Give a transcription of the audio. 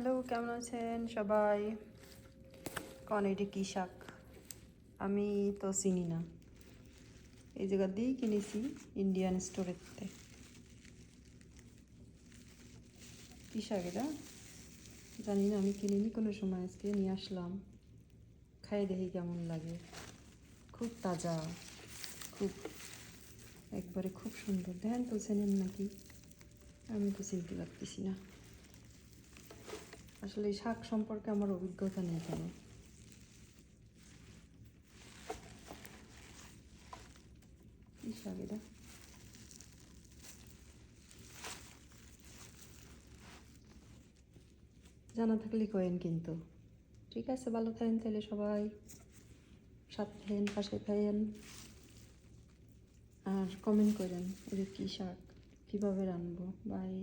Hello, কেমন আছেন সবাই? কোন এটা কি শাক? আমি তো চিনি না। এই জায়গা দিয়েই কিনেছি ইন্ডিয়ান স্টোরেতে। কি শাক এটা জানি না, আমি কিনিনি কোনো সময়, আজকে নিয়ে আসলাম। খাই দেখি কেমন লাগে। খুব তাজা, খুব একবারে খুব সুন্দর। দেখেন তো চেনেন নাকি? আমি তো চিনতে পারতেছি না। আসলে এই শাক সম্পর্কে আমার অভিজ্ঞতা নেই কেন। কি শাক এটা? জানা থাকলে কয়েন কিন্তু। ঠিক আছে, ভালো থাকেন তাহলে সবাই, সাথে থাকেন, পাশে থাকেন, আর কমেন্ট করেন এটা কী শাক, কীভাবে রানবো। বাই।